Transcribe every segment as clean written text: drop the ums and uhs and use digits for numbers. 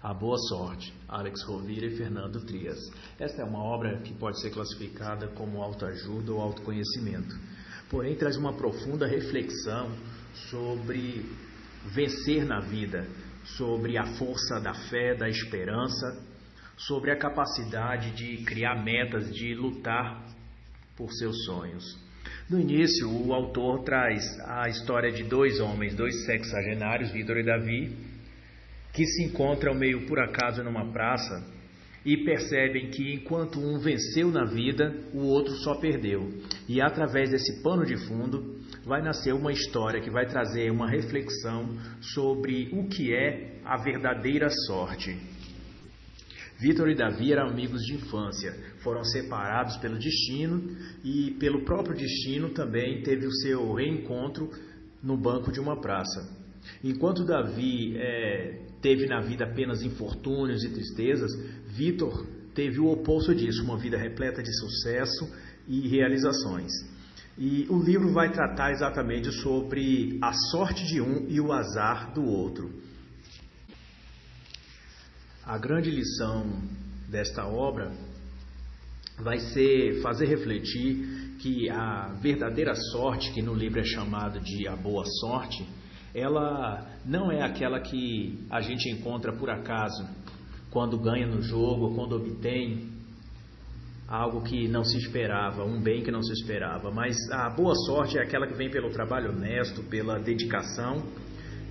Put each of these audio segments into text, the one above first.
A Boa Sorte, Alex Rovira e Fernando Trias. Esta é uma obra que pode ser classificada como autoajuda ou autoconhecimento, porém traz uma profunda reflexão sobre vencer na vida, sobre a força da fé, da esperança, sobre a capacidade de criar metas, de lutar por seus sonhos. No início, o autor traz a história de dois homens, dois sexagenários, Vitor e Davi, que se encontram meio por acaso numa praça e percebem que enquanto um venceu na vida, o outro só perdeu. E através desse pano de fundo vai nascer uma história que vai trazer uma reflexão sobre o que é a verdadeira sorte. Vitor e Davi eram amigos de infância, foram separados pelo destino e pelo próprio destino também teve o seu reencontro no banco de uma praça. Enquanto Davi teve na vida apenas infortúnios e tristezas, Vitor teve o oposto disso, uma vida repleta de sucesso e realizações. E o livro vai tratar exatamente sobre a sorte de um e o azar do outro. A grande lição desta obra vai ser fazer refletir que a verdadeira sorte, que no livro é chamado de a boa sorte, ela não é aquela que a gente encontra por acaso, quando ganha no jogo, quando obtém algo que não se esperava, um bem que não se esperava. Mas a boa sorte é aquela que vem pelo trabalho honesto, pela dedicação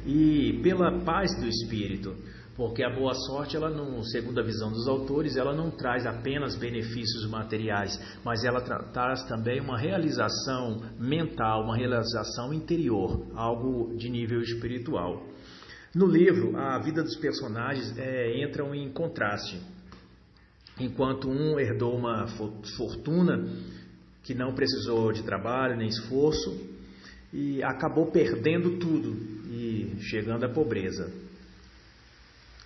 e pela paz do espírito. Porque a boa sorte, ela não, segundo a visão dos autores, ela não traz apenas benefícios materiais, mas ela traz também uma realização mental, uma realização interior, algo de nível espiritual. No livro, a vida dos personagens entram em contraste. Enquanto um herdou uma fortuna que não precisou de trabalho nem esforço e acabou perdendo tudo e chegando à pobreza.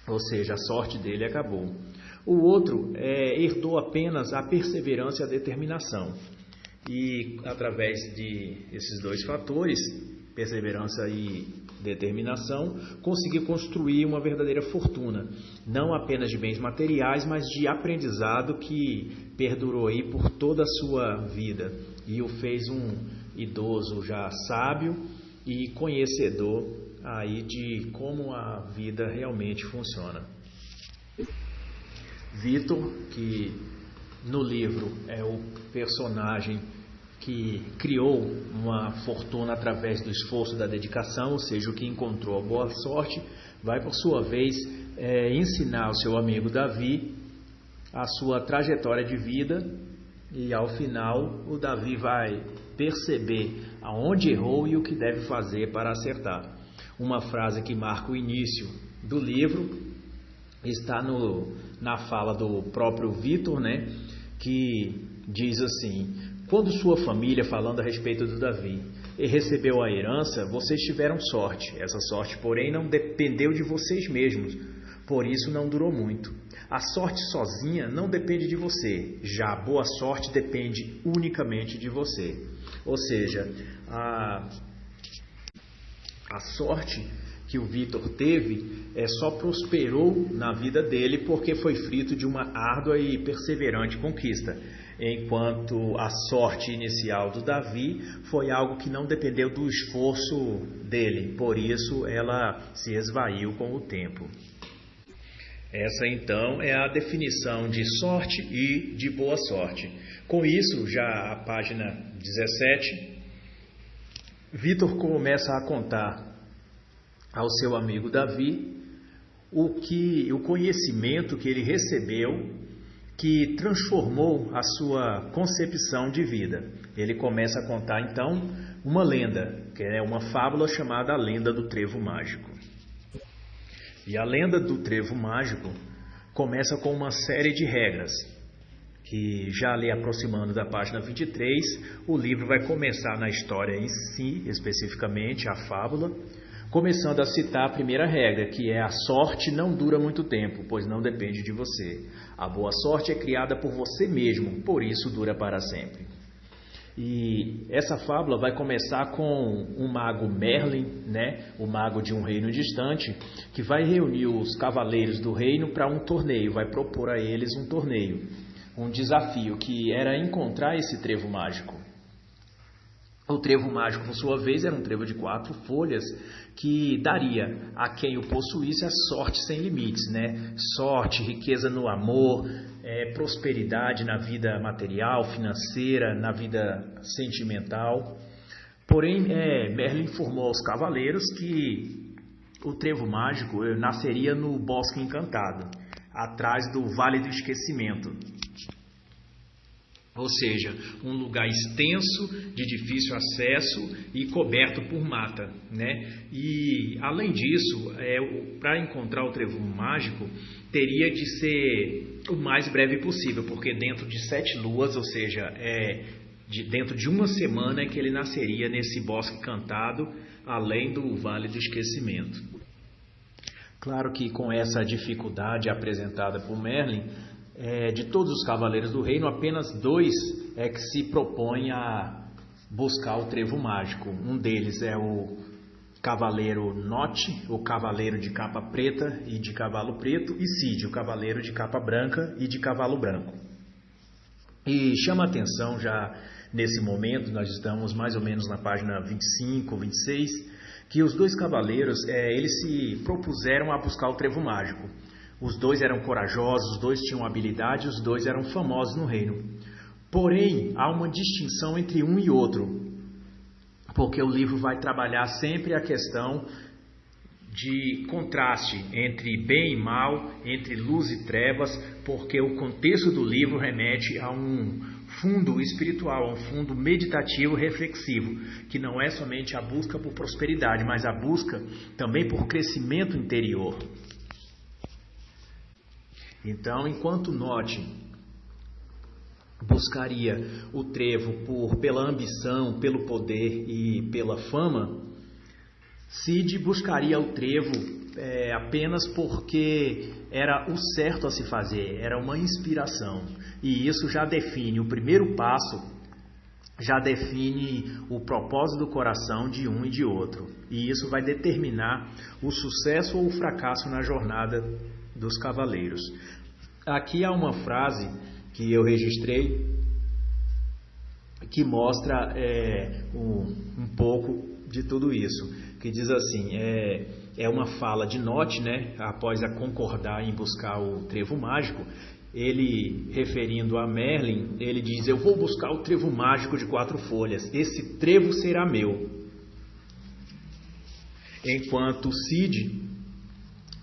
Ou seja, a sorte dele acabou. O outro herdou apenas a perseverança e a determinação. E através de esses dois fatores, perseverança e determinação, conseguiu construir uma verdadeira fortuna. Não apenas de bens materiais, mas de aprendizado que perdurou aí por toda a sua vida. E o fez um idoso já sábio e conhecedor aí de como a vida realmente funciona. Vitor, que no livro é o personagem que criou uma fortuna através do esforço da dedicação, ou seja, o que encontrou a boa sorte, vai por sua vez ensinar ao seu amigo Davi a sua trajetória de vida e ao final o Davi vai perceber aonde errou e o que deve fazer para acertar. Uma frase que marca o início do livro está na fala do próprio Vitor, que diz assim: quando sua família, falando a respeito do Davi, recebeu a herança, vocês tiveram sorte. Essa sorte, porém, não dependeu de vocês mesmos, por isso não durou muito. A sorte sozinha não depende de você, já a boa sorte depende unicamente de você. Ou seja, a sorte que o Vitor teve só prosperou na vida dele porque foi fruto de uma árdua e perseverante conquista, enquanto a sorte inicial do Davi foi algo que não dependeu do esforço dele, por isso ela se esvaiu com o tempo. Essa então é a definição de sorte e de boa sorte. Com isso, já a página 17, Vitor começa a contar ao seu amigo Davi o conhecimento que ele recebeu que transformou a sua concepção de vida. Ele começa a contar então uma lenda, que é uma fábula chamada a Lenda do Trevo Mágico. E a Lenda do Trevo Mágico começa com uma série de regras, que já ali aproximando da página 23, o livro vai começar na história em si, especificamente a fábula, começando a citar a primeira regra, que é: a sorte não dura muito tempo, pois não depende de você. A boa sorte é criada por você mesmo, por isso dura para sempre. E essa fábula vai começar com um mago Merlin, né, o mago de um reino distante, que vai reunir os cavaleiros do reino para um torneio, vai propor a eles um torneio, um desafio que era encontrar esse trevo mágico. O trevo mágico, por sua vez, era um trevo de 4 folhas que daria a quem o possuísse a sorte sem limites, né? Sorte, riqueza no amor, prosperidade na vida material, financeira, na vida sentimental. Porém, Merlin informou aos cavaleiros que o trevo mágico nasceria no Bosque Encantado, atrás do Vale do Esquecimento. Ou seja, um lugar extenso, de difícil acesso e coberto por mata, né? E, além disso, para encontrar o trevo mágico, teria de ser o mais breve possível, porque dentro de 7 luas, ou seja, dentro de uma semana é que ele nasceria nesse bosque encantado, além do Vale do Esquecimento. Claro que com essa dificuldade apresentada por Merlin, de todos os cavaleiros do reino, apenas 2 é que se propõem a buscar o trevo mágico. Um deles é o cavaleiro Note, o cavaleiro de capa preta e de cavalo preto, e Cid, o cavaleiro de capa branca e de cavalo branco. E chama a atenção já nesse momento, nós estamos mais ou menos na página 25, 26, que os 2 cavaleiros, eles se propuseram a buscar o trevo mágico. Os 2 eram corajosos, os 2 tinham habilidade, os 2 eram famosos no reino. Porém, há uma distinção entre um e outro, porque o livro vai trabalhar sempre a questão de contraste entre bem e mal, entre luz e trevas, porque o contexto do livro remete a um fundo espiritual, a um fundo meditativo reflexivo, que não é somente a busca por prosperidade, mas a busca também por crescimento interior. Então, enquanto Note buscaria o trevo pela ambição, pelo poder e pela fama, Cid buscaria o trevo apenas porque era o certo a se fazer, era uma inspiração. E isso já define o primeiro passo, já define o propósito do coração de um e de outro. E isso vai determinar o sucesso ou o fracasso na jornada dos cavaleiros. Aqui há uma frase que eu registrei que mostra um pouco de tudo isso, que diz assim, é uma fala de Note, né, após a concordar em buscar o trevo mágico. Ele, referindo a Merlin, ele diz: eu vou buscar o trevo mágico de 4 folhas, esse trevo será meu. Enquanto Cid,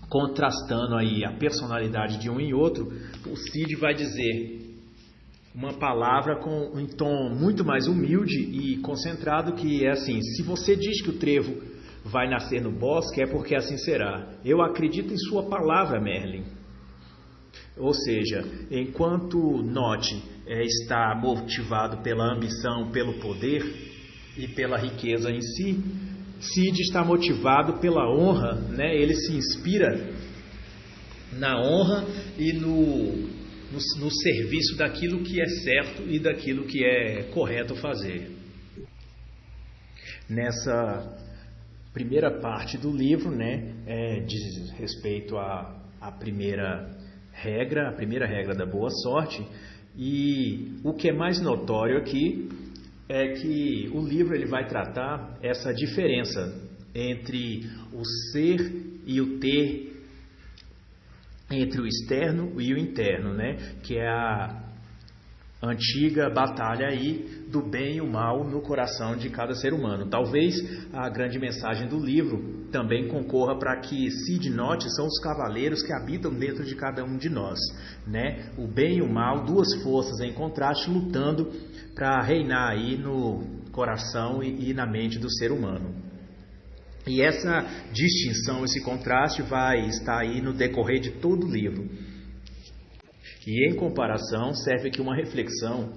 contrastando aí a personalidade de um e outro, o Cid vai dizer uma palavra com um tom muito mais humilde e concentrado, que é assim: se você diz que o trevo vai nascer no bosque, é porque assim será. Eu acredito em sua palavra, Merlin. Ou seja, enquanto Note está motivado pela ambição, pelo poder e pela riqueza em si, Cid está motivado pela honra, né? Ele se inspira na honra e no serviço daquilo que é certo e daquilo que é correto fazer. Nessa primeira parte do livro, né, diz respeito à primeira regra da boa sorte, e o que é mais notório aqui é que o livro ele vai tratar essa diferença entre o ser e o ter, entre o externo e o interno, né? Que é a antiga batalha aí do bem e o mal no coração de cada ser humano. Talvez a grande mensagem do livro também concorra para que Cid e Note são os cavaleiros que habitam dentro de cada um de nós, né? O bem e o mal, 2 forças em contraste, lutando para reinar aí no coração e na mente do ser humano. E essa distinção, esse contraste vai estar aí no decorrer de todo o livro. E em comparação, serve aqui uma reflexão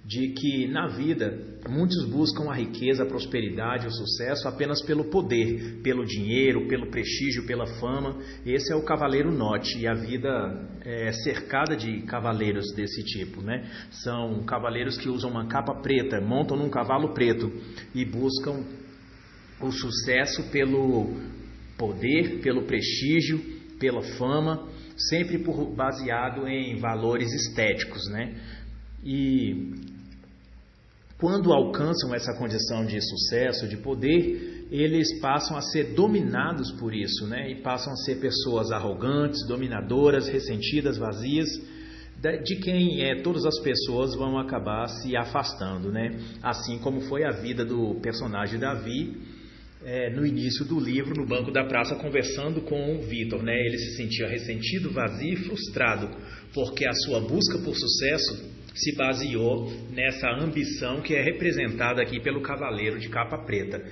de que na vida muitos buscam a riqueza, a prosperidade, o sucesso apenas pelo poder, pelo dinheiro, pelo prestígio, pela fama. Esse é o cavaleiro Note, e a vida é cercada de cavaleiros desse tipo, né? São cavaleiros que usam uma capa preta, montam num cavalo preto e buscam o sucesso pelo poder, pelo prestígio, pela fama, sempre baseado em valores estéticos, né? E quando alcançam essa condição de sucesso, de poder, eles passam a ser dominados por isso, né? E passam a ser pessoas arrogantes, dominadoras, ressentidas, vazias, de quem todas as pessoas vão acabar se afastando, né? Assim como foi a vida do personagem Davi, no início do livro, no banco da praça, conversando com o Vitor, né? Ele se sentia ressentido, vazio e frustrado, porque a sua busca por sucesso se baseou nessa ambição que é representada aqui pelo cavaleiro de capa preta.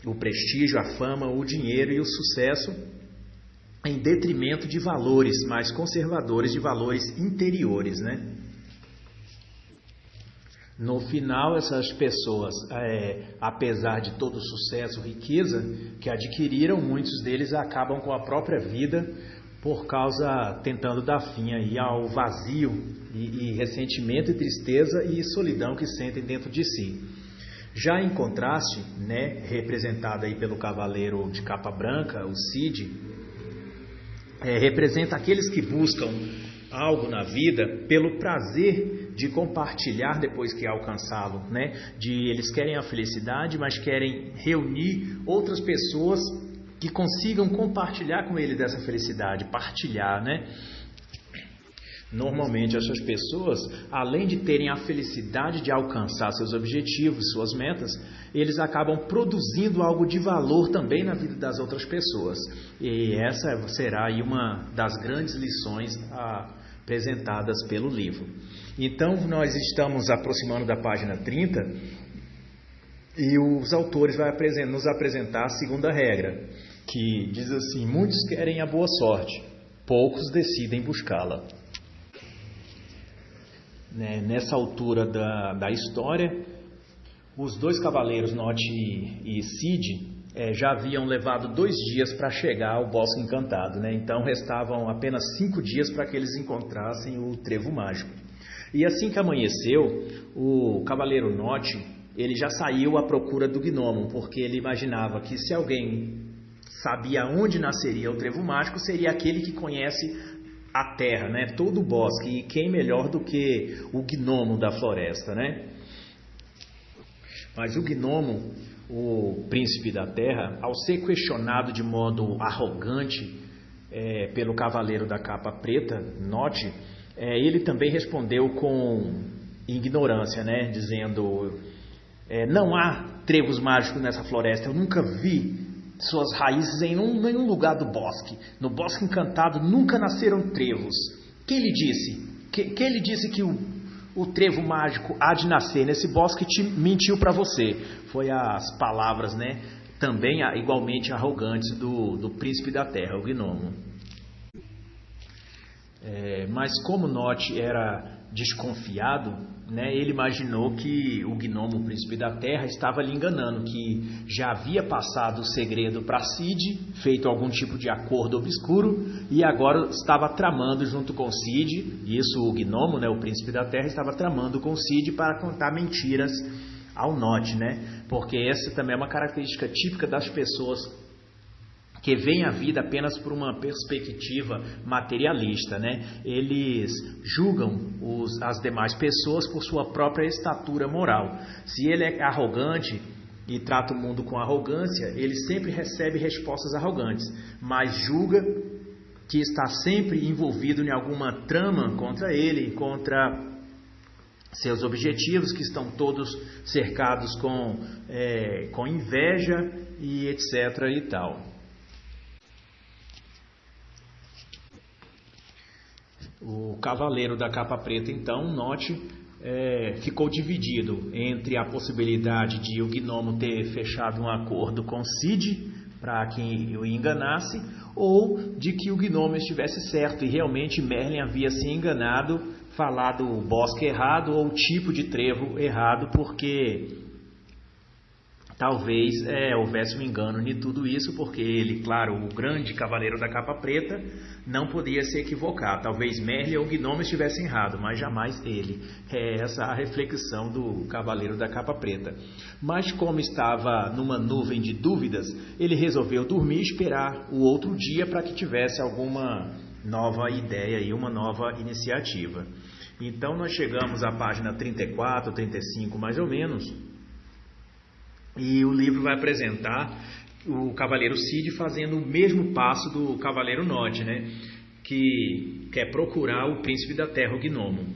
O prestígio, a fama, o dinheiro e o sucesso em detrimento de valores mais conservadores, de valores interiores, né? No final, essas pessoas, apesar de todo o sucesso, riqueza que adquiriram, muitos deles acabam com a própria vida por causa, tentando dar fim aí ao vazio e ressentimento e tristeza e solidão que sentem dentro de si. Já em contraste, né, representado aí pelo cavaleiro de capa branca, o Cid, representa aqueles que buscam algo na vida pelo prazer de compartilhar depois que alcançá-lo, né? Eles querem a felicidade, mas querem reunir outras pessoas que consigam compartilhar com ele dessa felicidade, partilhar, né? Normalmente essas pessoas, além de terem a felicidade de alcançar seus objetivos, suas metas, eles acabam produzindo algo de valor também na vida das outras pessoas. E essa será aí uma das grandes lições apresentadas pelo livro. Então nós estamos aproximando da página 30 e os autores vão nos apresentar a segunda regra, que diz assim: muitos querem a boa sorte, poucos decidem buscá-la. Nessa altura da história, os dois cavaleiros, Note e Cid, já haviam levado 2 dias para chegar ao Bosque Encantado, né? Então restavam apenas 5 dias para que eles encontrassem o trevo mágico. E assim que amanheceu, o cavaleiro Note, ele já saiu à procura do gnomo, porque ele imaginava que se alguém sabia onde nasceria o trevo mágico, seria aquele que conhece a terra, né? Todo o bosque, e quem melhor do que o gnomo da floresta, né? Mas o gnomo, o príncipe da terra, ao ser questionado de modo arrogante pelo cavaleiro da capa preta, Note, ele também respondeu com ignorância, né? Dizendo: não há trevos mágicos nessa floresta, eu nunca vi suas raízes em nenhum lugar do bosque. No Bosque Encantado nunca nasceram trevos. Quem lhe disse? Quem lhe disse que o trevo mágico há de nascer nesse bosque? Mentiu para você. Foi as palavras, né, também igualmente arrogantes do príncipe da terra, o gnomo. Mas como Note era desconfiado, né, ele imaginou que o gnomo, o príncipe da terra, estava lhe enganando, que já havia passado o segredo para Cid, feito algum tipo de acordo obscuro, e agora estava tramando junto com Cid. Isso, o gnomo, né, o príncipe da terra, estava tramando com Cid para contar mentiras ao Note, né? Porque essa também é uma característica típica das pessoas que veem a vida apenas por uma perspectiva materialista, né? Eles julgam as demais pessoas por sua própria estatura moral. Se ele é arrogante e trata o mundo com arrogância, ele sempre recebe respostas arrogantes, mas julga que está sempre envolvido em alguma trama contra ele, contra seus objetivos, que estão todos cercados com inveja e etc. e tal. O cavaleiro da capa preta, então, Note, ficou dividido entre a possibilidade de o gnomo ter fechado um acordo com Cid para que o enganasse, ou de que o gnomo estivesse certo e realmente Merlin havia se enganado falar do bosque errado ou tipo de trevo errado, porque talvez houvesse um engano em tudo isso, porque ele, claro, o grande cavaleiro da capa preta, não podia se equivocar. Talvez Merlin ou Gnomo estivessem errados, mas jamais ele. É essa a reflexão do cavaleiro da capa preta. Mas como estava numa nuvem de dúvidas, ele resolveu dormir e esperar o outro dia para que tivesse alguma nova ideia e uma nova iniciativa. Então nós chegamos à página 34, 35 mais ou menos, e o livro vai apresentar o Cavaleiro Cid fazendo o mesmo passo do Cavaleiro Nod, né? Que quer procurar o Príncipe da Terra, o Gnomo.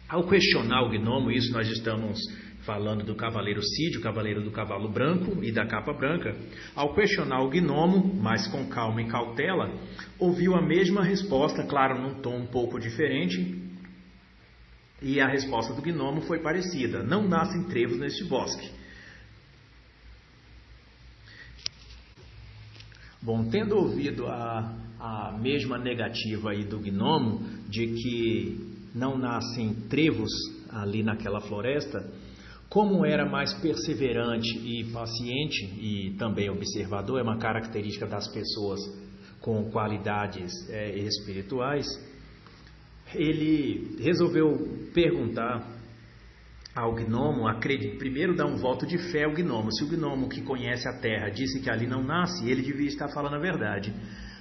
Ao questionar o Gnomo, isso nós estamos falando do Cavaleiro Cid, o Cavaleiro do Cavalo Branco e da Capa Branca. Ao questionar o Gnomo, mas com calma e cautela, ouviu a mesma resposta, claro, num tom um pouco diferente, e a resposta do Gnomo foi parecida: não nascem trevos neste bosque. Bom, tendo ouvido a mesma negativa aí do Gnomo, de que não nascem trevos ali naquela floresta, como era mais perseverante e paciente e também observador, é uma característica das pessoas com qualidades espirituais, ele resolveu perguntar ao Gnomo, primeiro dar um voto de fé ao Gnomo. Se o Gnomo que conhece a terra disse que ali não nasce, ele devia estar falando a verdade.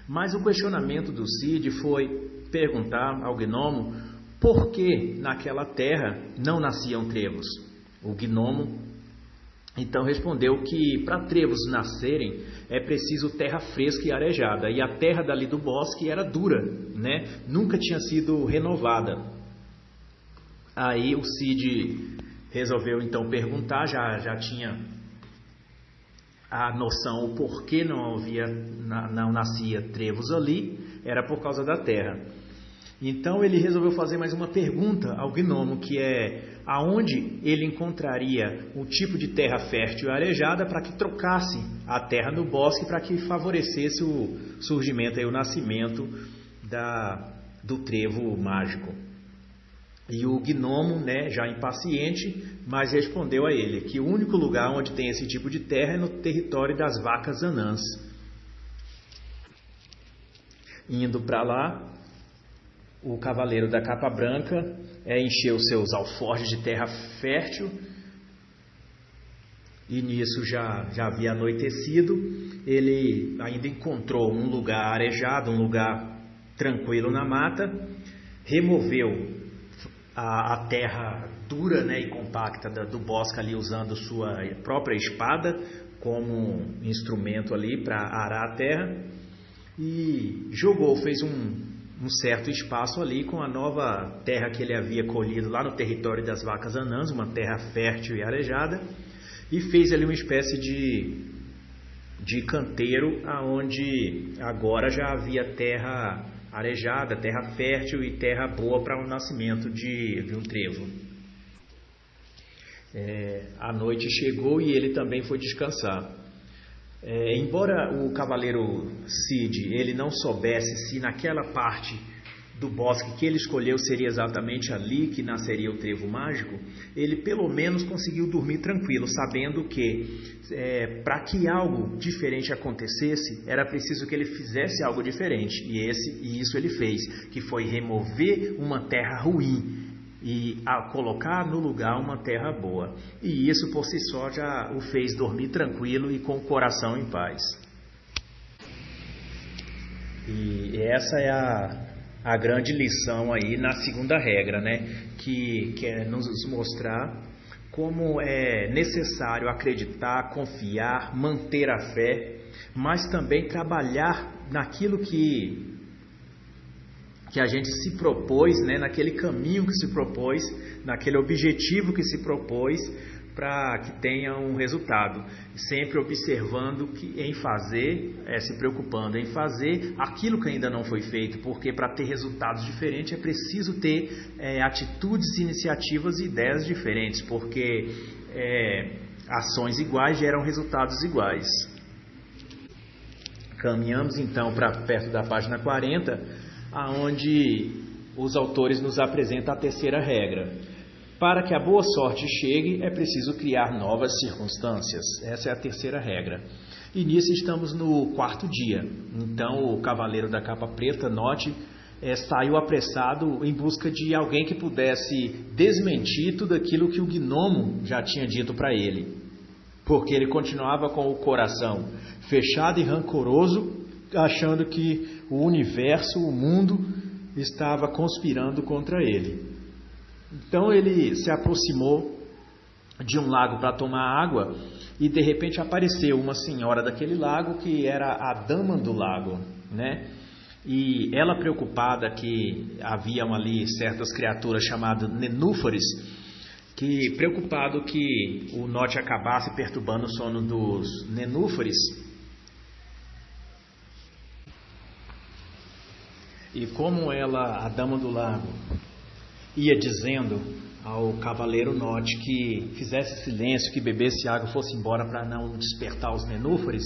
Mas o questionamento do Cid foi perguntar ao Gnomo por que naquela terra não nasciam trevos. O Gnomo então respondeu que para trevos nascerem é preciso terra fresca e arejada, e a terra dali do bosque era dura, né? Nunca tinha sido renovada. Aí o Cid resolveu então perguntar, já tinha a noção o porquê não nascia trevos ali, era por causa da terra. Então ele resolveu fazer mais uma pergunta ao Gnomo, que é aonde ele encontraria o tipo de terra fértil e arejada para que trocasse a terra no bosque, para que favorecesse o surgimento e o nascimento do trevo mágico. E o Gnomo, né, já impaciente, mas respondeu a ele que o único lugar onde tem esse tipo de terra é no território das vacas anãs. Indo para lá, o Cavaleiro da Capa Branca encheu seus alforjes de terra fértil, e nisso já havia anoitecido. Ele ainda encontrou um lugar arejado, um lugar tranquilo na mata, removeu a terra dura, né, e compacta do bosque ali, usando sua própria espada como instrumento ali para arar a terra, e fez um certo espaço ali com a nova terra que ele havia colhido lá no território das vacas anãs, uma terra fértil e arejada, e fez ali uma espécie de canteiro, aonde agora já havia terra arejada, terra fértil e terra boa para o nascimento de um trevo. A noite chegou e ele também foi descansar. Embora o Cavaleiro Cid ele não soubesse se naquela parte do bosque que ele escolheu seria exatamente ali que nasceria o trevo mágico, ele pelo menos conseguiu dormir tranquilo, sabendo que para que algo diferente acontecesse, era preciso que ele fizesse algo diferente, e isso ele fez, que foi remover uma terra ruim e colocar no lugar uma terra boa, e isso por si só já o fez dormir tranquilo e com o coração em paz. E essa é a grande lição aí na segunda regra, né? Que quer nos mostrar como é necessário acreditar, confiar, manter a fé, mas também trabalhar naquilo que a gente se propôs, né? Naquele caminho que se propôs, naquele objetivo que se propôs, para que tenha um resultado, sempre observando se preocupando em fazer aquilo que ainda não foi feito, porque para ter resultados diferentes é preciso ter atitudes, iniciativas e ideias diferentes, porque ações iguais geram resultados iguais. Caminhamos então para perto da página 40, aonde os autores nos apresentam a terceira regra. Para que a boa sorte chegue, é preciso criar novas circunstâncias. Essa é a terceira regra. E nisso estamos no quarto dia. Então o cavaleiro da capa preta, note, saiu apressado em busca de alguém que pudesse desmentir tudo aquilo que o gnomo já tinha dito para ele. Porque ele continuava com o coração fechado e rancoroso, achando que o universo, o mundo, estava conspirando contra ele. Então ele se aproximou de um lago para tomar água e de repente apareceu uma senhora daquele lago que era a dama do lago, né? E ela, preocupada que haviam ali certas criaturas chamadas nenúfares, que preocupado que o Note acabasse perturbando o sono dos nenúfares, e como ela, a dama do lago, ia dizendo ao cavaleiro Note que fizesse silêncio, que bebesse água e fosse embora para não despertar os nenúfares,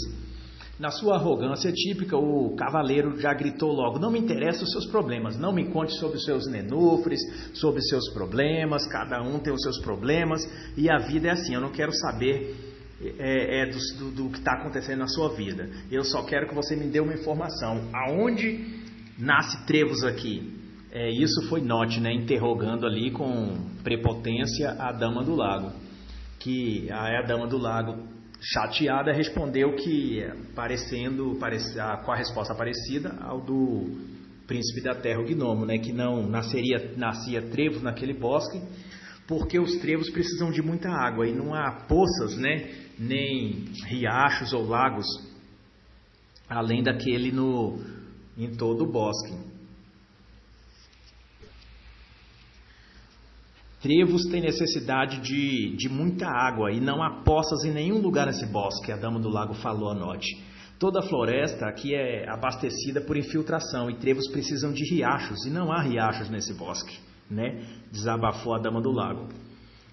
na sua arrogância típica, o cavaleiro já gritou logo: não me interessam os seus problemas, não me conte sobre os seus nenúfares, sobre os seus problemas, cada um tem os seus problemas, e a vida é assim, eu não quero saber do que está acontecendo na sua vida, eu só quero que você me dê uma informação, aonde nasce Trevos aqui? Isso foi Note, né, interrogando ali com prepotência a Dama do Lago, que a Dama do Lago, chateada, respondeu que, com a resposta parecida ao do príncipe da terra, o gnomo, né, que não nascia trevos naquele bosque, porque os trevos precisam de muita água e não há poças, né, nem riachos ou lagos além daquele em todo o bosque. Trevos têm necessidade de muita água e não há poças em nenhum lugar nesse bosque, a Dama do Lago falou a Note. Toda a floresta aqui é abastecida por infiltração e trevos precisam de riachos e não há riachos nesse bosque, né? Desabafou a Dama do Lago.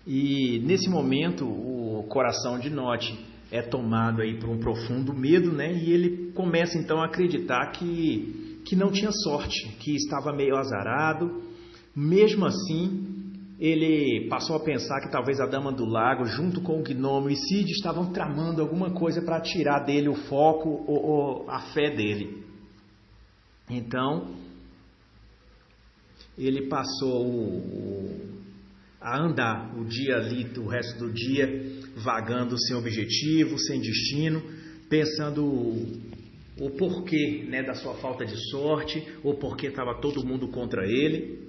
E nesse momento o coração de Note é tomado aí por um profundo medo, né? E ele começa então a acreditar que não tinha sorte, que estava meio azarado. Mesmo assim, ele passou a pensar que talvez a Dama do Lago, junto com o gnomo e Cid, estavam tramando alguma coisa para tirar dele o foco ou a fé dele. Então, ele passou a andar o dia ali, o resto do dia, vagando sem objetivo, sem destino, pensando o porquê, né, da sua falta de sorte, o porquê estava todo mundo contra ele.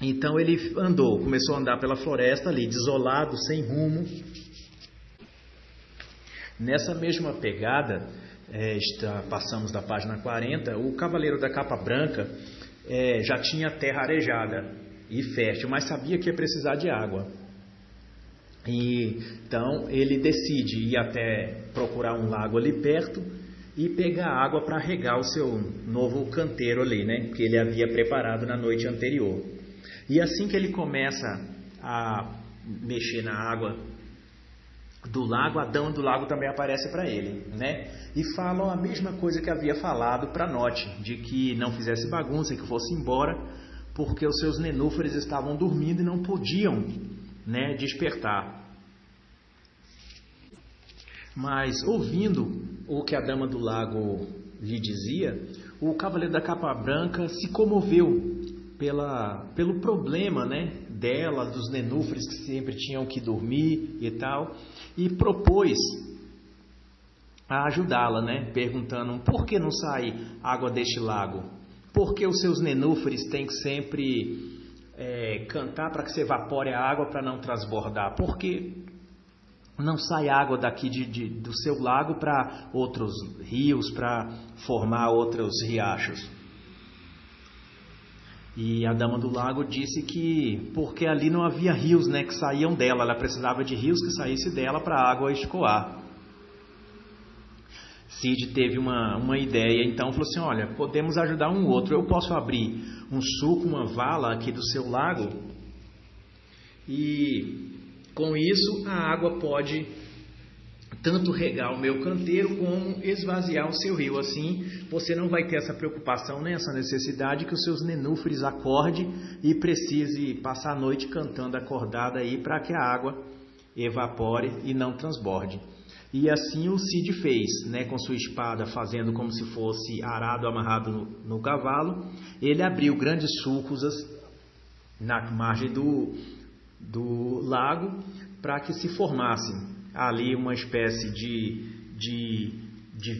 Então ele começou a andar pela floresta ali, desolado, sem rumo. Nessa mesma pegada, passamos da página 40, o cavaleiro da capa branca já tinha terra arejada e fértil, mas sabia que ia precisar de água. Então ele decide ir até procurar um lago ali perto e pegar água para regar o seu novo canteiro ali, né, que ele havia preparado na noite anterior. E assim que ele começa a mexer na água do lago, a Dama do Lago também aparece para ele, né? E falam a mesma coisa que havia falado para Note, de que não fizesse bagunça, que fosse embora, porque os seus nenúfares estavam dormindo e não podiam, né, despertar. Mas ouvindo o que a Dama do Lago lhe dizia, o cavaleiro da capa branca se comoveu pelo problema, né, dela, dos nenúfares que sempre tinham que dormir e tal, e propôs a ajudá-la, né, perguntando: por que não sai água deste lago? Por que os seus nenúfares têm que sempre cantar para que se evapore a água para não transbordar? Por que não sai água daqui do seu lago para outros rios, para formar outros riachos? E a Dama do Lago disse que porque ali não havia rios, né, que saíam dela, ela precisava de rios que saísse dela para a água escoar. Cid teve uma ideia, então falou assim: olha, podemos ajudar um outro, eu posso abrir um sulco, uma vala aqui do seu lago, e com isso a água pode tanto regar o meu canteiro como esvaziar o seu rio. Assim você não vai ter essa preocupação, nem essa necessidade que os seus nenúfares acordem e precise passar a noite cantando acordada aí para que a água evapore e não transborde. E assim o Cid fez, né, com sua espada, fazendo como se fosse arado amarrado no cavalo. Ele abriu grandes sulcos na margem do lago para que se formasse ali uma espécie de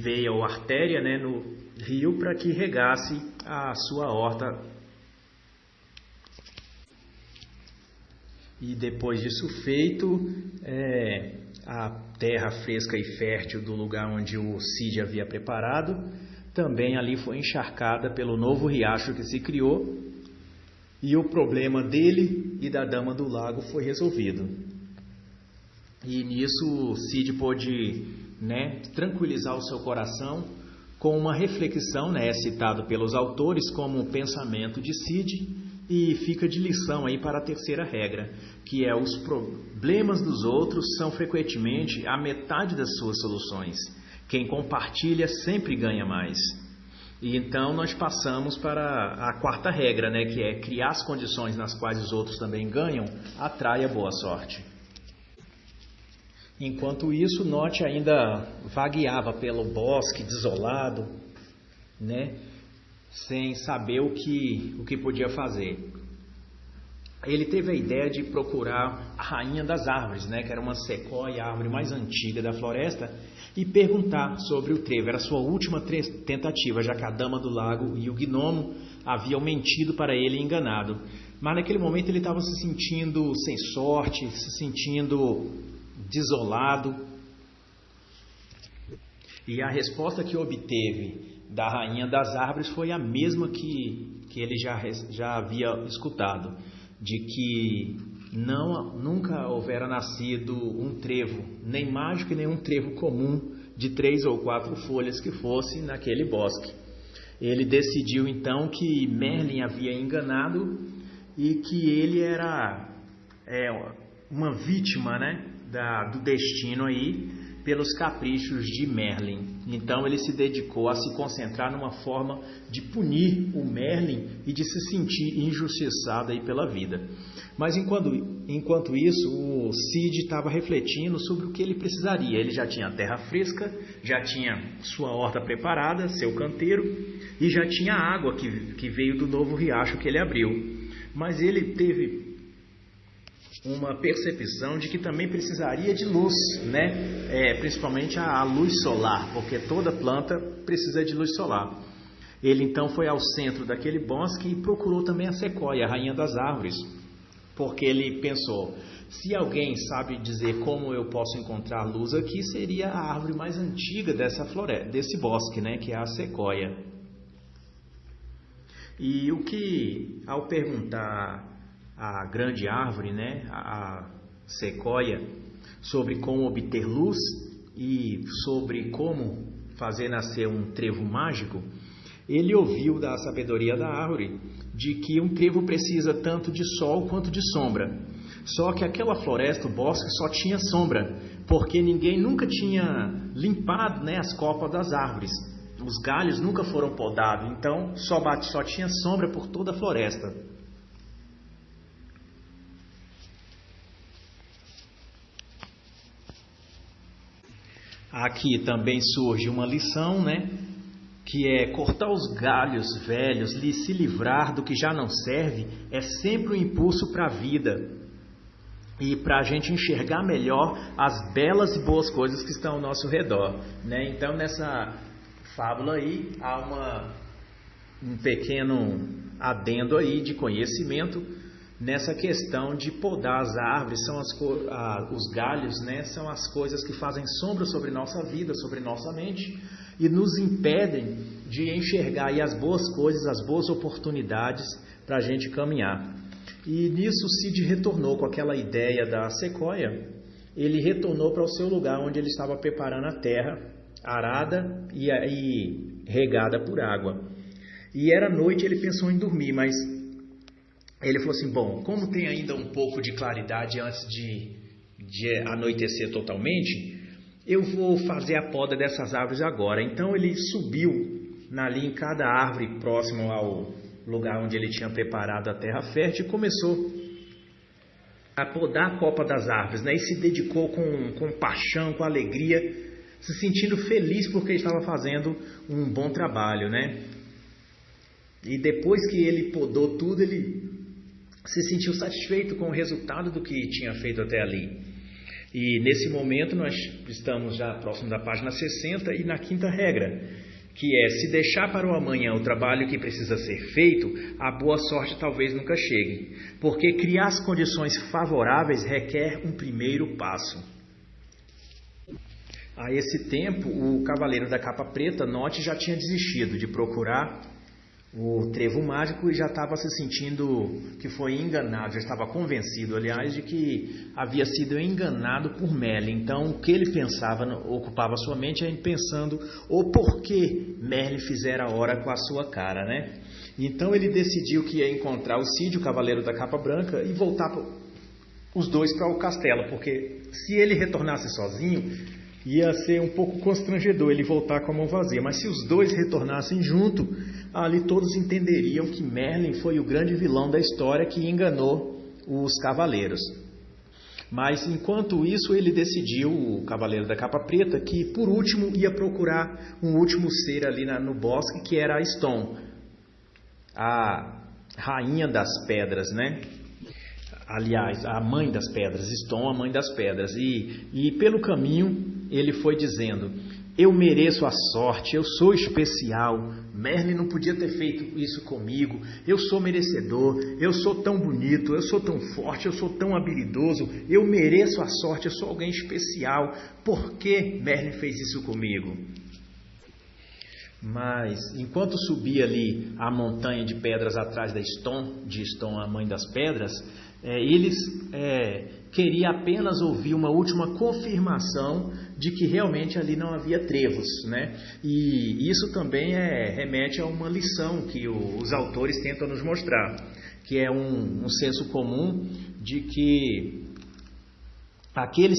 veia ou artéria, né, no rio, para que regasse a sua horta. E depois disso feito, a terra fresca e fértil do lugar onde o Cid havia preparado, também ali foi encharcada pelo novo riacho que se criou, e o problema dele e da Dama do Lago foi resolvido. E nisso o Cid pôde, né, tranquilizar o seu coração com uma reflexão, né, citado pelos autores como um pensamento de Cid. E fica de lição aí para a terceira regra, que é: os problemas dos outros são frequentemente a metade das suas soluções. Quem compartilha sempre ganha mais. E então nós passamos para a quarta regra, né, que é: criar as condições nas quais os outros também ganham, atrai a boa sorte. Enquanto isso, Note ainda vagueava pelo bosque desolado, né, sem saber o que podia fazer. Ele teve a ideia de procurar a rainha das árvores, né, que era uma sequoia, a árvore mais antiga da floresta, e perguntar sobre o trevo. Era a sua última tentativa, já que a Dama do Lago e o gnomo haviam mentido para ele e enganado. Mas naquele momento ele estava se sentindo sem sorte, se sentindo desolado. E a resposta que obteve da rainha das árvores foi a mesma que ele já havia escutado, de que nunca houvera nascido um trevo, nem mágico e nem um trevo comum de 3 ou 4 folhas que fosse naquele bosque. Ele decidiu então que Merlin havia enganado e que ele era uma vítima, né, do destino aí, pelos caprichos de Merlin. Então ele se dedicou a se concentrar numa forma de punir o Merlin e de se sentir injustiçado aí pela vida. Mas enquanto isso, o Cid estava refletindo sobre o que ele precisaria. Ele já tinha terra fresca, já tinha sua horta preparada, seu canteiro, e já tinha água que veio do novo riacho que ele abriu. Mas ele teve uma percepção de que também precisaria de luz, né? Principalmente a luz solar, porque toda planta precisa de luz solar. Ele então foi ao centro daquele bosque e procurou também a sequoia, a rainha das árvores, porque ele pensou: se alguém sabe dizer como eu posso encontrar luz aqui, seria a árvore mais antiga dessa floresta, desse bosque, né? Que é a sequoia. E ao perguntar a grande árvore, né, a sequoia, sobre como obter luz e sobre como fazer nascer um trevo mágico, ele ouviu da sabedoria da árvore de que um trevo precisa tanto de sol quanto de sombra. Só que aquela floresta, o bosque, só tinha sombra, porque ninguém nunca tinha limpado, né, as copas das árvores. Os galhos nunca foram podados, então só tinha sombra por toda a floresta. Aqui também surge uma lição, né? Que é cortar os galhos velhos, se livrar do que já não serve, é sempre um impulso para a vida e para a gente enxergar melhor as belas e boas coisas que estão ao nosso redor, né? Então, nessa fábula aí, há um pequeno adendo aí de conhecimento nessa questão de podar as árvores. Os galhos, né, são as coisas que fazem sombra sobre nossa vida, sobre nossa mente, e nos impedem de enxergar aí as boas coisas, as boas oportunidades para a gente caminhar. E nisso Cid retornou com aquela ideia da sequoia. Ele retornou para o seu lugar onde ele estava preparando a terra arada e regada por água. E era noite, ele pensou em dormir, mas ele falou assim: bom, como tem ainda um pouco de claridade antes de anoitecer totalmente, eu vou fazer a poda dessas árvores agora. Então ele subiu ali em cada árvore próximo ao lugar onde ele tinha preparado a terra fértil e começou a podar a copa das árvores, né? E se dedicou com paixão, com alegria, se sentindo feliz porque estava fazendo um bom trabalho, né? E depois que ele podou tudo, ele se sentiu satisfeito com o resultado do que tinha feito até ali. E nesse momento nós estamos já próximo da página 60 e na quinta regra, que é: se deixar para o amanhã o trabalho que precisa ser feito, a boa sorte talvez nunca chegue, porque criar as condições favoráveis requer um primeiro passo. A esse tempo, o cavaleiro da capa preta, Note, já tinha desistido de procurar o trevo mágico e já estava se sentindo que foi enganado, já estava convencido, aliás, de que havia sido enganado por Merlin. Então, o que ele pensava, ocupava sua mente, pensando o porquê Merlin fizera a hora com a sua cara, né? Então, ele decidiu que ia encontrar o Cid, o cavaleiro da capa branca, e voltar os dois para o castelo, porque se ele retornasse sozinho, ia ser um pouco constrangedor ele voltar com a mão vazia. Mas se os dois retornassem junto, ali todos entenderiam que Merlin foi o grande vilão da história que enganou os cavaleiros. Mas enquanto isso, ele decidiu, o cavaleiro da capa preta, que por último ia procurar um último ser ali no bosque, que era a Stone, a rainha das pedras, né? Aliás, a mãe das pedras, Stone, a mãe das pedras. E pelo caminho ele foi dizendo: eu mereço a sorte, eu sou especial, Merlin não podia ter feito isso comigo, eu sou merecedor, eu sou tão bonito, eu sou tão forte, eu sou tão habilidoso, eu mereço a sorte, eu sou alguém especial, por que Merlin fez isso comigo? Mas enquanto subia ali a montanha de pedras atrás de Stone, a mãe das pedras, eles queriam apenas ouvir uma última confirmação de que realmente ali não havia trevos, né? E isso também remete a uma lição que os autores tentam nos mostrar, que é um senso comum de que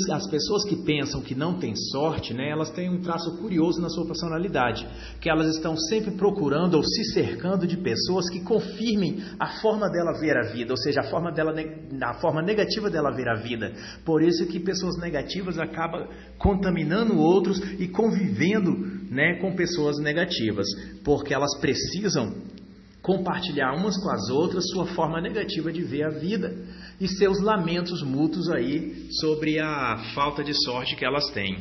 as pessoas que pensam que não têm sorte, né, elas têm um traço curioso na sua personalidade, que elas estão sempre procurando ou se cercando de pessoas que confirmem a forma dela ver a vida, ou seja, a forma negativa dela ver a vida. Por isso que pessoas negativas acabam contaminando outros e convivendo, né, com pessoas negativas, porque elas precisam compartilhar umas com as outras sua forma negativa de ver a vida e seus lamentos mútuos aí sobre a falta de sorte que elas têm.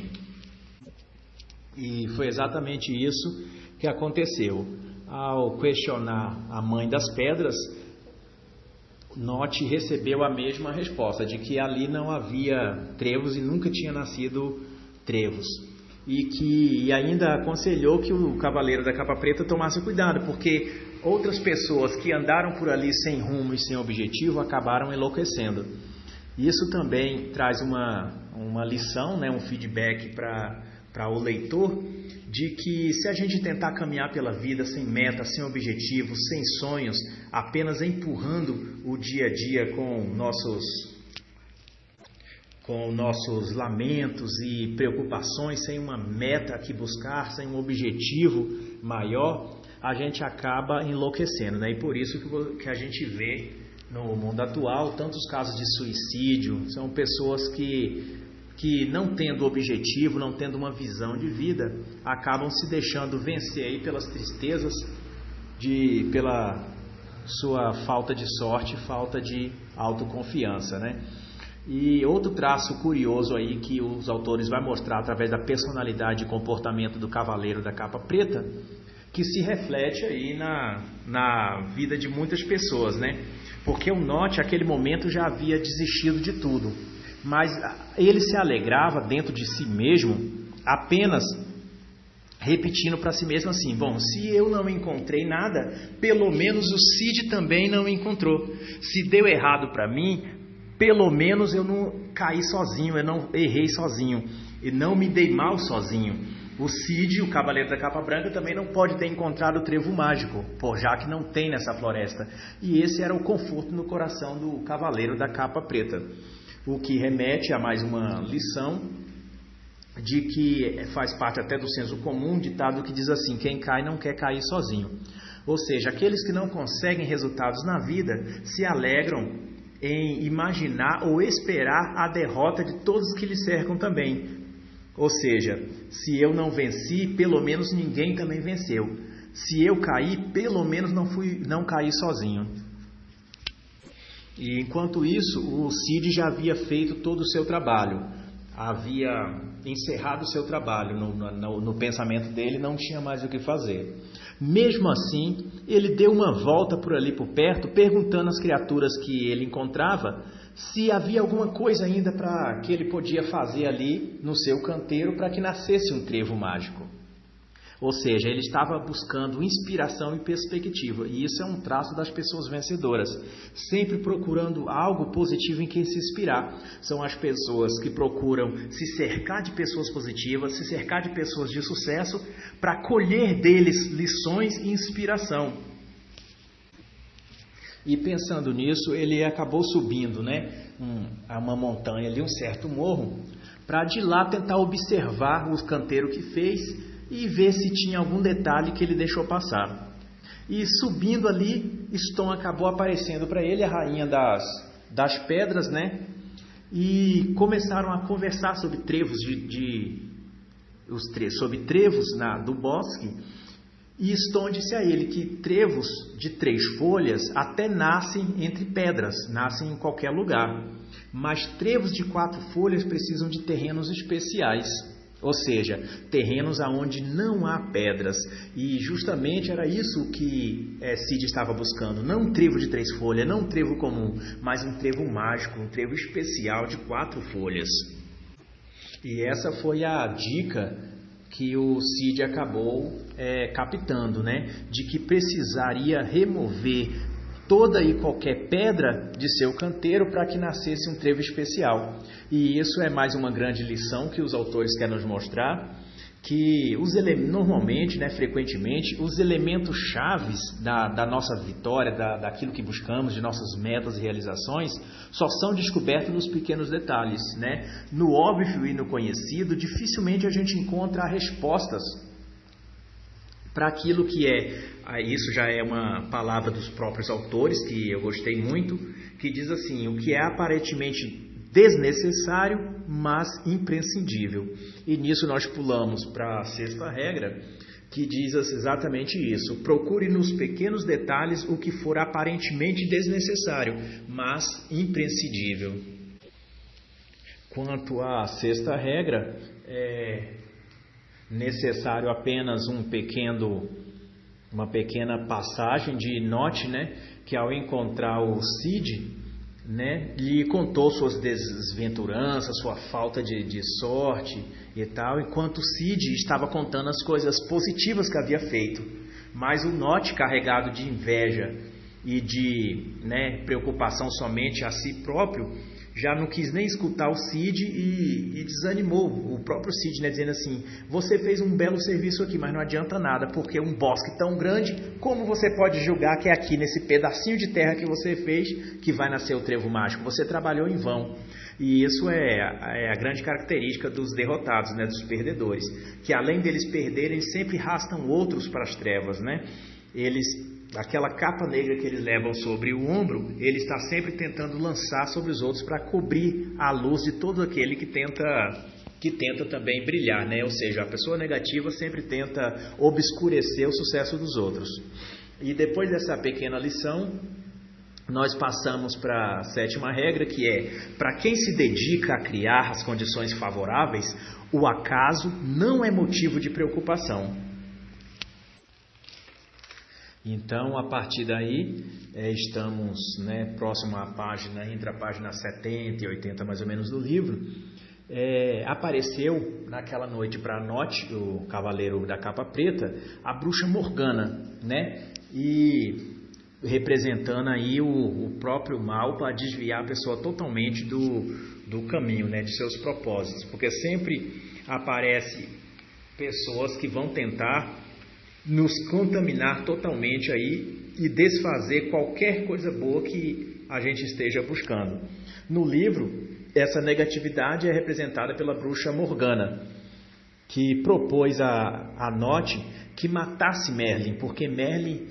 E foi exatamente isso que aconteceu. Ao questionar a mãe das pedras, Note recebeu a mesma resposta, de que ali não havia trevos e nunca tinha nascido trevos. E ainda aconselhou que o cavaleiro da capa preta tomasse cuidado, porque outras pessoas que andaram por ali sem rumo e sem objetivo acabaram enlouquecendo. Isso também traz uma lição, né, um feedback para o leitor, de que se a gente tentar caminhar pela vida sem meta, sem objetivo, sem sonhos, apenas empurrando o dia a dia com nossos lamentos e preocupações, sem uma meta que buscar, sem um objetivo maior, a gente acaba enlouquecendo, né? E por isso que a gente vê no mundo atual tantos casos de suicídio. São pessoas que não tendo objetivo, não tendo uma visão de vida, acabam se deixando vencer aí pelas tristezas, pela sua falta de sorte, falta de autoconfiança, né? E outro traço curioso aí que os autores vão mostrar através da personalidade e comportamento do cavaleiro da capa preta, que se reflete aí na vida de muitas pessoas, né? Porque o Note, naquele momento, já havia desistido de tudo, mas ele se alegrava dentro de si mesmo, apenas repetindo para si mesmo assim: bom, se eu não encontrei nada, pelo menos o Cid também não encontrou. Se deu errado para mim, pelo menos eu não caí sozinho, eu não errei sozinho, e não me dei mal sozinho. O Cid, o cavaleiro da capa branca, também não pode ter encontrado o trevo mágico, já que não tem nessa floresta. E esse era o conforto no coração do cavaleiro da capa preta. O que remete a mais uma lição de que faz parte até do senso comum, um ditado que diz assim: quem cai não quer cair sozinho. Ou seja, aqueles que não conseguem resultados na vida se alegram em imaginar ou esperar a derrota de todos que lhe cercam também. Ou seja, se eu não venci, pelo menos ninguém também venceu. Se eu caí, pelo menos não caí sozinho. E enquanto isso, o Cid já havia feito todo o seu trabalho, havia encerrado o seu trabalho, no pensamento dele não tinha mais o que fazer. Mesmo assim, ele deu uma volta por ali por perto, perguntando às criaturas que ele encontrava se havia alguma coisa ainda que ele podia fazer ali no seu canteiro para que nascesse um trevo mágico. Ou seja, ele estava buscando inspiração e perspectiva, e isso é um traço das pessoas vencedoras, sempre procurando algo positivo em que se inspirar. São as pessoas que procuram se cercar de pessoas positivas, se cercar de pessoas de sucesso, para colher deles lições e inspiração. E pensando nisso, ele acabou subindo, a uma montanha ali, um certo morro, para de lá tentar observar o canteiro que fez e ver se tinha algum detalhe que ele deixou passar. E subindo ali, Ston acabou aparecendo para ele, a rainha das pedras, e começaram a conversar sobre trevos sobre trevos do bosque. E Ston disse a ele que trevos de 3 folhas até nascem entre pedras, nascem em qualquer lugar, mas trevos de 4 folhas precisam de terrenos especiais. Ou seja, terrenos aonde não há pedras. E justamente era isso que Cid estava buscando. Não um trevo de 3 folhas, não um trevo comum, mas um trevo mágico, um trevo especial de 4 folhas. E essa foi a dica que o Cid acabou captando, de que precisaria remover toda e qualquer pedra de seu canteiro para que nascesse um trevo especial. E isso é mais uma grande lição que os autores querem nos mostrar, que normalmente, frequentemente, os elementos chaves da nossa vitória, daquilo que buscamos, de nossas metas e realizações, só são descobertos nos pequenos detalhes. No óbvio e no conhecido, dificilmente a gente encontra respostas para aquilo que isso já é uma palavra dos próprios autores, que eu gostei muito, que diz assim: o que é aparentemente desnecessário, mas imprescindível. E nisso nós pulamos para a 6ª regra, que diz exatamente isso: procure nos pequenos detalhes o que for aparentemente desnecessário, mas imprescindível. Quanto à 6ª regra, necessário apenas uma pequena passagem de note, que ao encontrar o Cid, lhe contou suas desventuranças, sua falta de sorte e tal, enquanto Cid estava contando as coisas positivas que havia feito. Mas o note, carregado de inveja e de preocupação somente a si próprio, já não quis nem escutar o Cid e desanimou o próprio Cid, dizendo assim: você fez um belo serviço aqui, mas não adianta nada, porque um bosque tão grande, como você pode julgar que é aqui nesse pedacinho de terra que você fez que vai nascer o trevo mágico? Você trabalhou em vão. E isso é a grande característica dos derrotados, dos perdedores, que além deles perderem, sempre arrastam outros para as trevas, aquela capa negra que eles levam sobre o ombro, ele está sempre tentando lançar sobre os outros para cobrir a luz de todo aquele que tenta também brilhar, Ou seja, a pessoa negativa sempre tenta obscurecer o sucesso dos outros. E depois dessa pequena lição, nós passamos para a 7ª regra, que é: para quem se dedica a criar as condições favoráveis, o acaso não é motivo de preocupação. Então, a partir daí, estamos próximo à página, entre a página 70 e 80 mais ou menos do livro. Apareceu naquela noite para Note, o cavaleiro da capa preta, a bruxa Morgana, e representando aí o próprio mal para desviar a pessoa totalmente do caminho, de seus propósitos, porque sempre aparece pessoas que vão tentar nos contaminar totalmente aí e desfazer qualquer coisa boa que a gente esteja buscando. No livro, essa negatividade é representada pela bruxa Morgana. que propôs a Nott que matasse Merlin, porque Merlin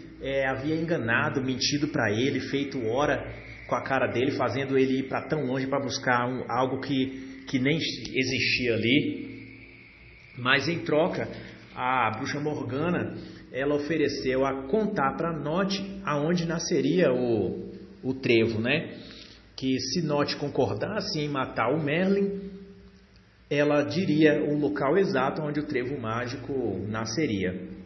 havia enganado, mentido para ele, feito hora com a cara dele, fazendo ele ir para tão longe para buscar algo que nem existia ali. Mas em troca, a bruxa Morgana, ela ofereceu a contar para Nott aonde nasceria o trevo, né? Que se Nott concordasse em matar o Merlin, ela diria o local exato onde o trevo mágico nasceria.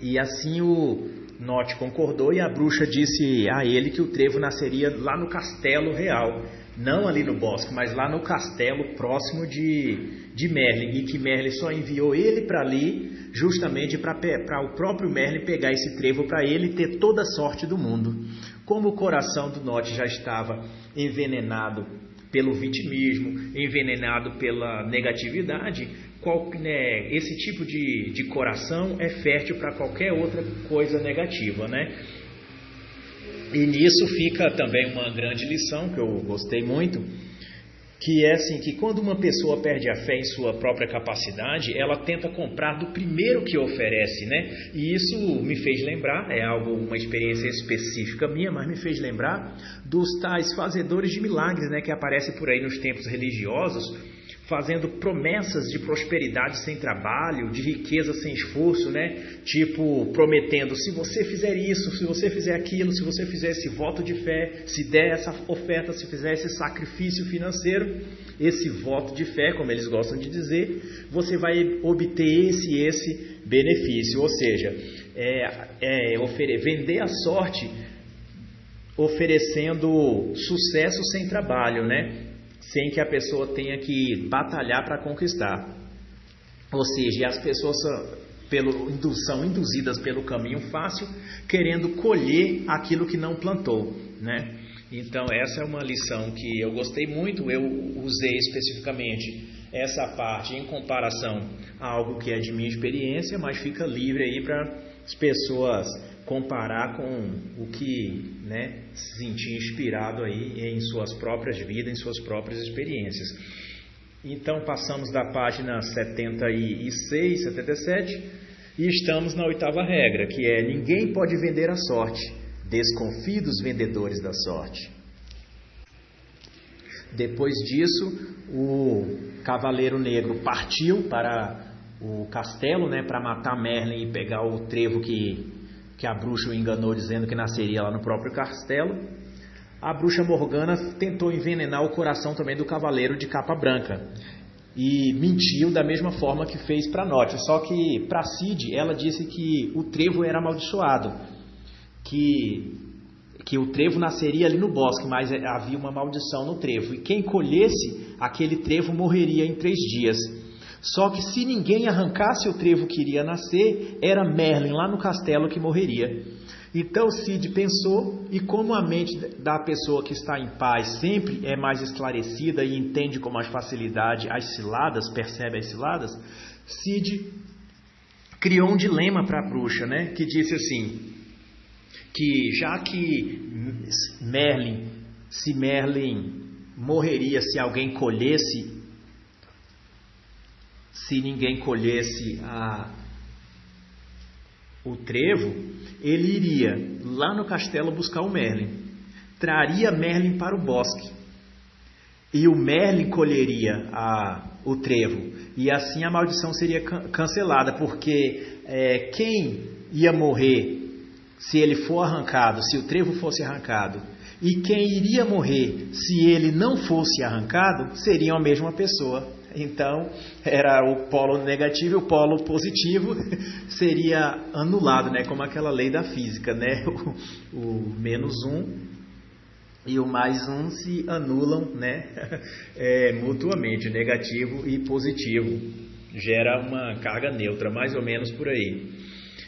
E assim o Nott concordou e a bruxa disse a ele que o trevo nasceria lá no castelo real, não ali no bosque, mas lá no castelo próximo de Merlin, e que Merlin só enviou ele para ali justamente para o próprio Merlin pegar esse trevo para ele e ter toda a sorte do mundo. Como o coração do Nott já estava envenenado pelo vitimismo, envenenado pela negatividade, esse tipo de coração é fértil para qualquer outra coisa negativa, né? E nisso fica também uma grande lição que eu gostei muito, que é assim, que quando uma pessoa perde a fé em sua própria capacidade, ela tenta comprar do primeiro que oferece, né? E isso me fez lembrar, uma experiência específica minha, mas me fez lembrar dos tais fazedores de milagres, né? Que aparecem por aí nos templos religiosos, fazendo promessas de prosperidade sem trabalho, de riqueza sem esforço, né? Tipo, prometendo, se você fizer isso, se você fizer aquilo, se você fizer esse voto de fé, se der essa oferta, se fizer esse sacrifício financeiro, esse voto de fé, como eles gostam de dizer, você vai obter esse benefício. Ou seja, vender a sorte oferecendo sucesso sem trabalho, né? Sem que a pessoa tenha que batalhar para conquistar. Ou seja, as pessoas são induzidas pelo caminho fácil, querendo colher aquilo que não plantou, né? Então essa é uma lição que eu gostei muito. Eu usei especificamente essa parte em comparação a algo que é de minha experiência, mas fica livre aí para as pessoas comparar com o que, né, se sentir inspirado aí em suas próprias vidas, em suas próprias experiências. Então passamos da página 76, 77 e estamos na 8ª regra, que é: ninguém pode vender a sorte, desconfie dos vendedores da sorte. Depois disso, o Cavaleiro Negro partiu para o castelo, né, para matar Merlin e pegar o trevo que a bruxa o enganou dizendo que nasceria lá no próprio castelo. A bruxa Morgana tentou envenenar o coração também do cavaleiro de capa branca e mentiu da mesma forma que fez para Nott. Só que para Cid ela disse que o trevo era amaldiçoado, que o trevo nasceria ali no bosque, mas havia uma maldição no trevo, e quem colhesse aquele trevo morreria em 3 dias. Só que se ninguém arrancasse o trevo que iria nascer, era Merlin lá no castelo que morreria. Então Cid pensou, e como a mente da pessoa que está em paz sempre é mais esclarecida e entende com mais facilidade as ciladas, percebe as ciladas, Cid criou um dilema para a bruxa, né? Que disse assim, que já que Merlin morreria se alguém colhesse, se ninguém colhesse o trevo, ele iria lá no castelo buscar o Merlin, traria Merlin para o bosque, e o Merlin colheria o trevo, e assim a maldição seria cancelada, porque quem ia morrer se ele for arrancado, se o trevo fosse arrancado, e quem iria morrer se ele não fosse arrancado, seriam a mesma pessoa. Então, era o polo negativo e o polo positivo seria anulado, né? Como aquela lei da física, né? O -1 e o +1 se anulam, né? Mutuamente, negativo e positivo. Gera uma carga neutra, mais ou menos por aí.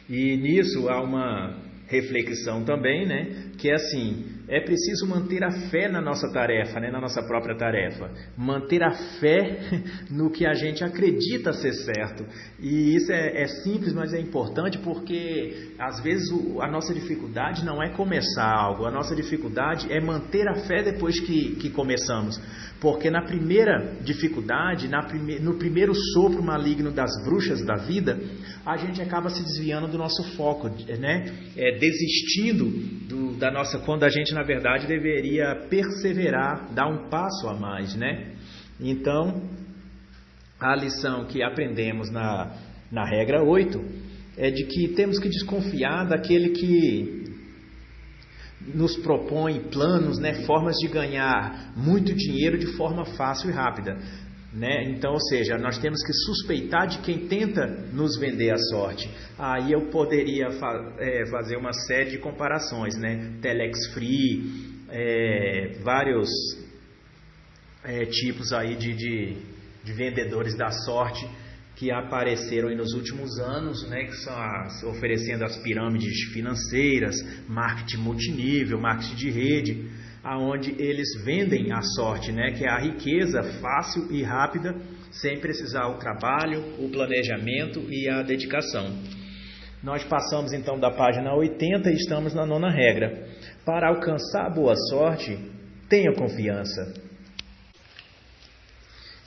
E nisso há uma reflexão também, né? Que é assim, é preciso manter a fé na nossa tarefa, né? Na nossa própria tarefa. Manter a fé no que a gente acredita ser certo. E isso é simples, mas é importante porque, às vezes, a nossa dificuldade não é começar algo. A nossa dificuldade é manter a fé depois que começamos. Porque na primeira dificuldade, no primeiro sopro maligno das bruxas da vida, a gente acaba se desviando do nosso foco, né? Desistindo da nossa, quando a gente na verdade deveria perseverar, dar um passo a mais, né? Então, a lição que aprendemos na regra 8 é de que temos que desconfiar daquele que nos propõe planos, né, formas de ganhar muito dinheiro de forma fácil e rápida, né? Então, ou seja, nós temos que suspeitar de quem tenta nos vender a sorte. Aí eu poderia fazer uma série de comparações, né? Telex Free, vários tipos aí de vendedores da sorte que apareceram aí nos últimos anos, né, que são oferecendo as pirâmides financeiras, marketing multinível, marketing de rede, aonde eles vendem a sorte, né, que é a riqueza fácil e rápida, sem precisar o trabalho, o planejamento e a dedicação. Nós passamos então da página 80 e estamos na 9ª regra. Para alcançar a boa sorte, tenha confiança.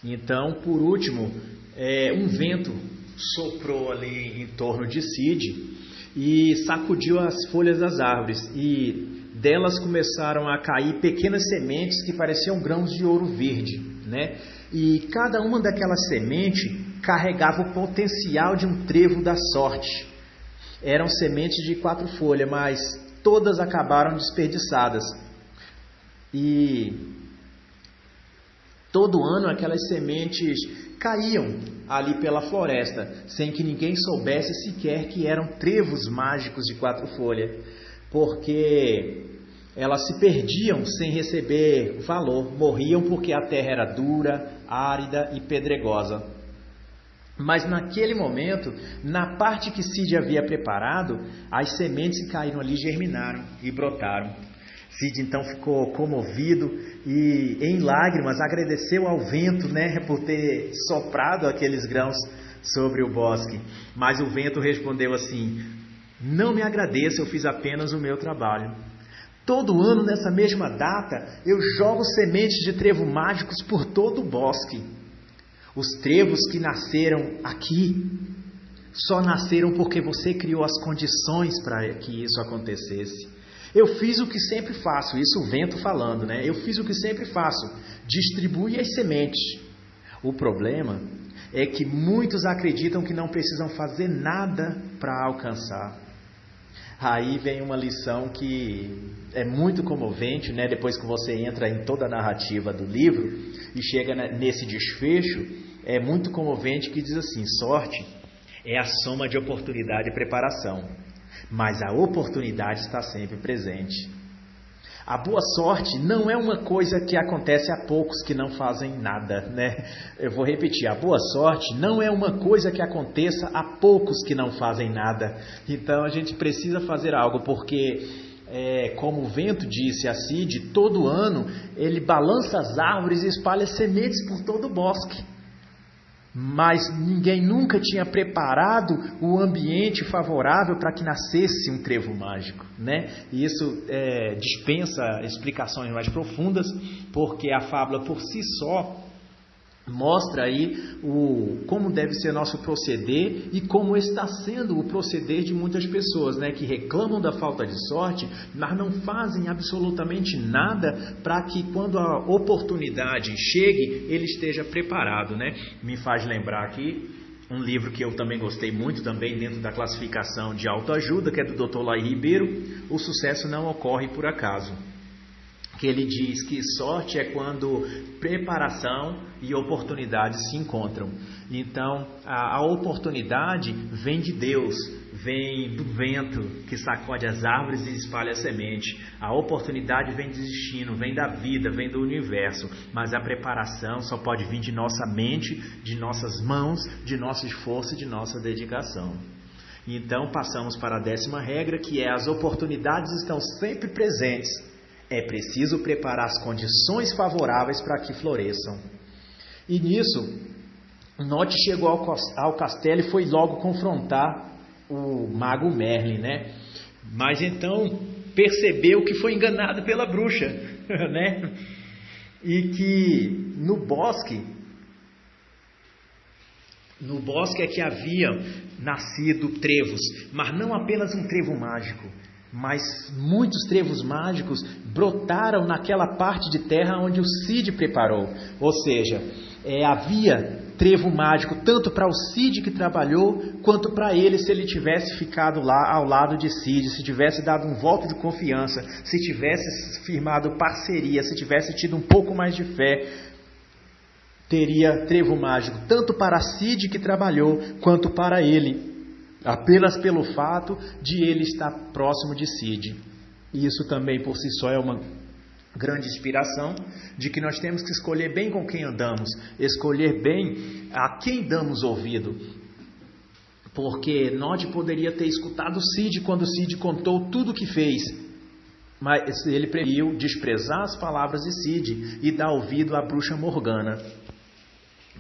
Então, por último, um vento soprou ali em torno de Cid e sacudiu as folhas das árvores, e delas começaram a cair pequenas sementes que pareciam grãos de ouro verde, né? E cada uma daquelas sementes carregava o potencial de um trevo da sorte. Eram sementes de 4 folhas, mas todas acabaram desperdiçadas. E todo ano aquelas sementes caíam ali pela floresta, sem que ninguém soubesse sequer que eram trevos mágicos de 4 folhas, porque elas se perdiam sem receber valor, morriam porque a terra era dura, árida e pedregosa. Mas naquele momento, na parte que Cid havia preparado, as sementes que caíram ali germinaram e brotaram. Cid então ficou comovido e em lágrimas agradeceu ao vento, né, por ter soprado aqueles grãos sobre o bosque. Mas o vento respondeu assim: não me agradeça, eu fiz apenas o meu trabalho. Todo ano nessa mesma data eu jogo sementes de trevo mágicos por todo o bosque. Os trevos que nasceram aqui só nasceram porque você criou as condições para que isso acontecesse. Eu fiz o que sempre faço, isso o vento falando, né? Eu fiz o que sempre faço, distribui as sementes. O problema é que muitos acreditam que não precisam fazer nada para alcançar. Aí vem uma lição que é muito comovente, né? Depois que você entra em toda a narrativa do livro e chega nesse desfecho, é muito comovente, que diz assim: sorte é a soma de oportunidade e preparação, mas a oportunidade está sempre presente. A boa sorte não é uma coisa que acontece a poucos que não fazem nada, né? Eu vou repetir, a boa sorte não é uma coisa que aconteça a poucos que não fazem nada. Então a gente precisa fazer algo, porque, como o vento disse a Cid, todo ano ele balança as árvores e espalha sementes por todo o bosque. Mas ninguém nunca tinha preparado o ambiente favorável para que nascesse um trevo mágico, né? E isso dispensa explicações mais profundas, porque a fábula por si só mostra aí como deve ser nosso proceder e como está sendo o proceder de muitas pessoas, né, que reclamam da falta de sorte, mas não fazem absolutamente nada para que quando a oportunidade chegue, ele esteja preparado, né? Me faz lembrar aqui um livro que eu também gostei muito, também dentro da classificação de autoajuda, que é do Dr. Laí Ribeiro, O Sucesso Não Ocorre por Acaso. Que ele diz que sorte é quando preparação e oportunidade se encontram. Então, a oportunidade vem de Deus, vem do vento que sacode as árvores e espalha a semente. A oportunidade vem do destino, vem da vida, vem do universo. Mas a preparação só pode vir de nossa mente, de nossas mãos, de nosso esforço e de nossa dedicação. Então passamos para a 10ª regra, que é: as oportunidades estão sempre presentes. É preciso preparar as condições favoráveis para que floresçam. E nisso, Nod chegou ao castelo e foi logo confrontar o mago Merlin, né? Mas então percebeu que foi enganado pela bruxa, né? E que no bosque é que haviam nascido trevos, mas não apenas um trevo mágico, mas muitos trevos mágicos brotaram naquela parte de terra onde o Cid preparou. Ou seja, havia trevo mágico tanto para o Cid que trabalhou, quanto para ele, se ele tivesse ficado lá ao lado de Cid, se tivesse dado um voto de confiança, se tivesse firmado parceria, se tivesse tido um pouco mais de fé, teria trevo mágico tanto para Cid que trabalhou, quanto para ele, apenas pelo fato de ele estar próximo de Cid. E isso também por si só é uma grande inspiração de que nós temos que escolher bem com quem andamos, escolher bem a quem damos ouvido. Porque Nod poderia ter escutado Cid quando Cid contou tudo o que fez, mas ele preferiu desprezar as palavras de Cid e dar ouvido à bruxa Morgana.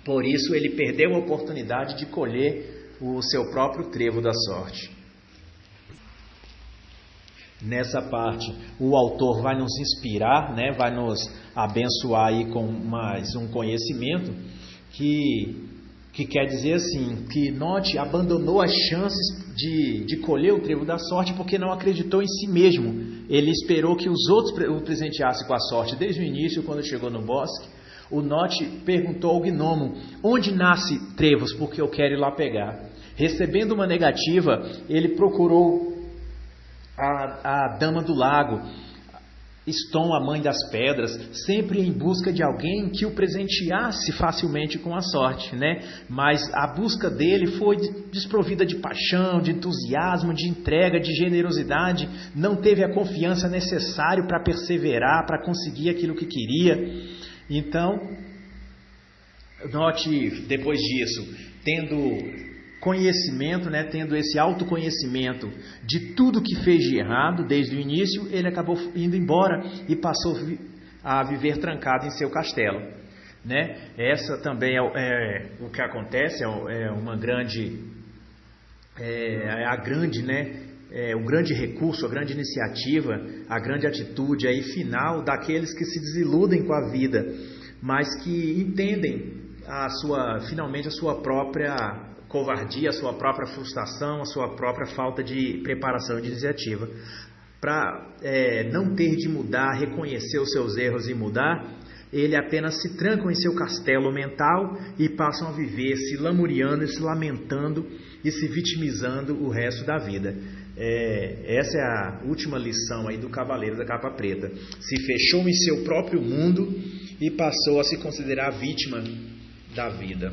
Por isso ele perdeu a oportunidade de colher o seu próprio trevo da sorte. Nessa parte, o autor vai nos inspirar, né? Vai nos abençoar aí com mais um conhecimento que quer dizer assim, que Nod abandonou as chances de colher o trevo da sorte porque não acreditou em si mesmo. Ele esperou que os outros o presenteassem com a sorte. Desde o início, quando chegou no bosque, o Nod perguntou ao gnomo: onde nasce trevos, porque eu quero ir lá pegar. Recebendo uma negativa, ele procurou a dama do lago, Ston, a mãe das pedras, sempre em busca de alguém que o presenteasse facilmente com a sorte, né? Mas a busca dele foi desprovida de paixão, de entusiasmo, de entrega, de generosidade. Não teve a confiança necessária para perseverar, para conseguir aquilo que queria. Então, note, depois disso, tendo conhecimento, né, tendo esse autoconhecimento de tudo que fez de errado desde o início, ele acabou indo embora e passou a viver trancado em seu castelo, né? Essa também é o que acontece, uma grande, o grande recurso, a grande iniciativa, a grande atitude aí final daqueles que se desiludem com a vida, mas que entendem finalmente a sua própria covardia, a sua própria frustração, a sua própria falta de preparação e de iniciativa. Para não ter de mudar, reconhecer os seus erros e mudar, ele apenas se trancam em seu castelo mental e passam a viver se lamuriando e se lamentando e se vitimizando o resto da vida. Essa é a última lição aí do Cavaleiro da Capa Preta. Se fechou em seu próprio mundo e passou a se considerar vítima da vida.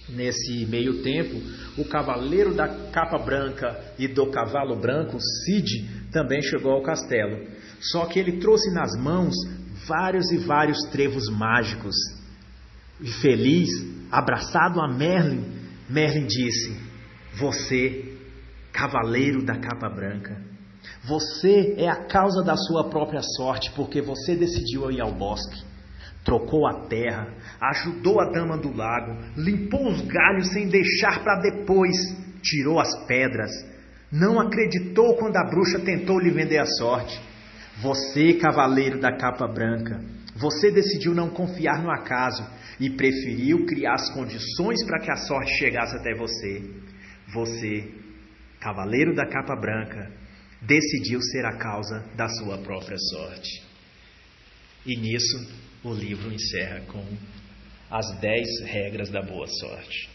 Nesse meio tempo, o Cavaleiro da Capa Branca e do Cavalo Branco, Cid, também chegou ao castelo. Só que ele trouxe nas mãos vários e vários trevos mágicos. E feliz, abraçado a Merlin, Merlin disse: você, Cavaleiro da Capa Branca, você é a causa da sua própria sorte, porque você decidiu ir ao bosque. Trocou a terra, ajudou a dama do lago, limpou os galhos sem deixar para depois, tirou as pedras. Não acreditou quando a bruxa tentou lhe vender a sorte. Você, Cavaleiro da Capa Branca, você decidiu não confiar no acaso e preferiu criar as condições para que a sorte chegasse até você. Você, Cavaleiro da Capa Branca, decidiu ser a causa da sua própria sorte. E nisso, o livro encerra com as 10 regras da boa sorte.